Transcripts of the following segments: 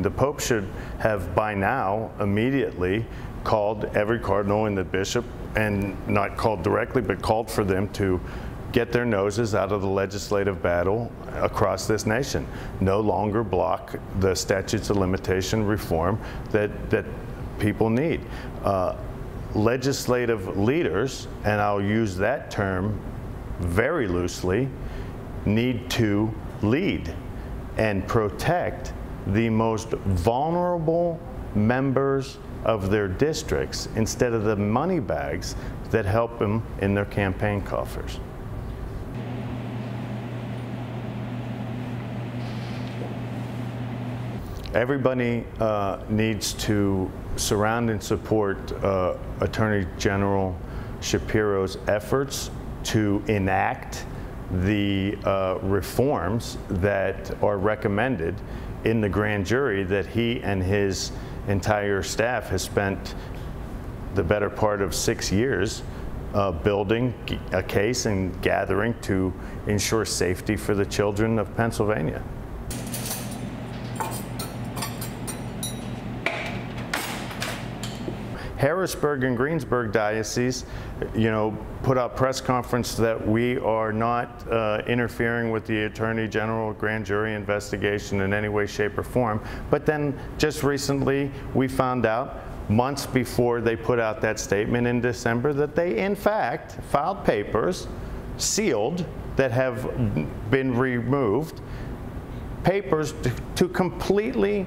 The Pope should have by now immediately called every cardinal and the bishop, and not called directly, but called for them to get their noses out of the legislative battle across this nation. No longer block the statutes of limitation reform that people need. Legislative leaders, and I'll use that term very loosely, need to lead and protect the most vulnerable members of their districts instead of the money bags that help them in their campaign coffers. Everybody needs to surround and support Attorney General Shapiro's efforts to enact the reforms that are recommended in the grand jury that he and his entire staff has spent the better part of 6 years building a case and gathering to ensure safety for the children of Pennsylvania. Harrisburg and Greensburg dioceses, put out press conference that we are not interfering with the Attorney General grand jury investigation in any way, shape, or form. But then just recently we found out, months before they put out that statement in December, that they in fact filed papers, sealed, that have been removed, papers to completely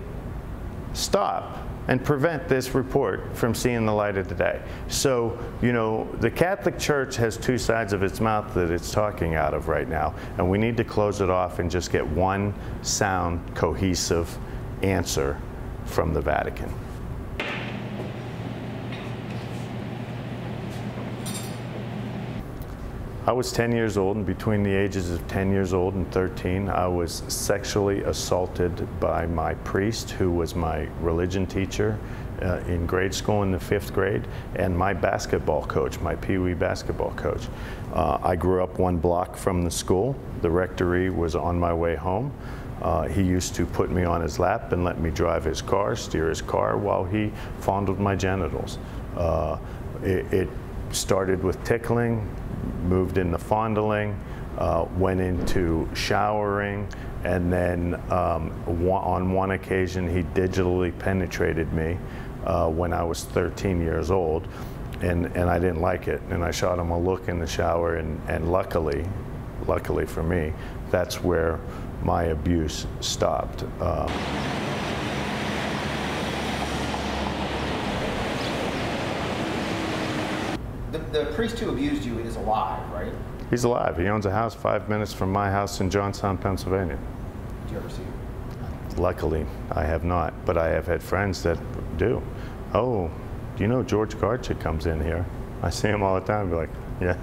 stop and prevent this report from seeing the light of the day. So, the Catholic Church has two sides of its mouth that it's talking out of right now, and we need to close it off and just get one sound, cohesive answer from the Vatican. I was 10 years old, and between the ages of 10 years old and 13, I was sexually assaulted by my priest, who was my religion teacher in grade school in the 5th grade, and my basketball coach, my Pee Wee basketball coach. I grew up one block from the school. The rectory was on my way home. He used to put me on his lap and let me drive his car, steer his car, while he fondled my genitals. It started with tickling, moved into fondling, went into showering, and then on one occasion he digitally penetrated me when I was 13 years old, and I didn't like it, and I shot him a look in the shower, and luckily for me, that's where my abuse stopped. The priest who abused you is alive, right? He's alive. He owns a house 5 minutes from my house in Johnstown, Pennsylvania. Did you ever see him? Luckily, I have not, but I have had friends that do. Oh, do you know George Koharchick comes in here? I see him all the time. I'd be like, yeah.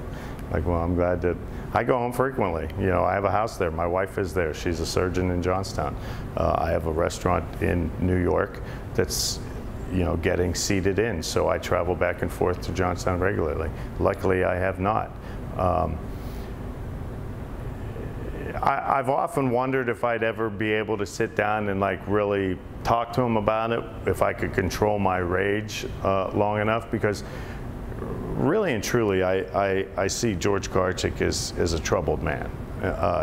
Like, well, I'm glad that I go home frequently. I have a house there. My wife is there. She's a surgeon in Johnstown. I have a restaurant in New York that's getting seated in, so I travel back and forth to Johnstown regularly. Luckily, I have not. I've often wondered if I'd ever be able to sit down and really talk to him about it, if I could control my rage long enough, because really and truly, I see George Koharchick as a troubled man.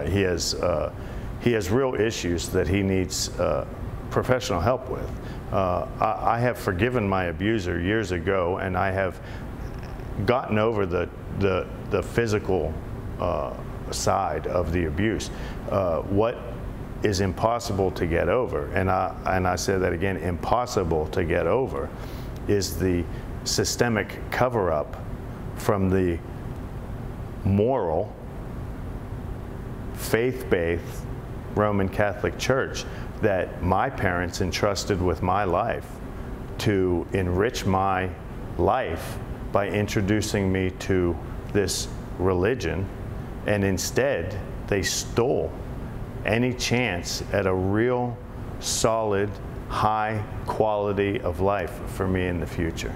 He has real issues that he needs professional help with. I have forgiven my abuser years ago, and I have gotten over the physical side of the abuse. What is impossible to get over, and I say that again, impossible to get over, is the systemic cover-up from the moral, faith-based Roman Catholic Church that my parents entrusted with my life to enrich my life by introducing me to this religion, and instead they stole any chance at a real, solid, high quality of life for me in the future.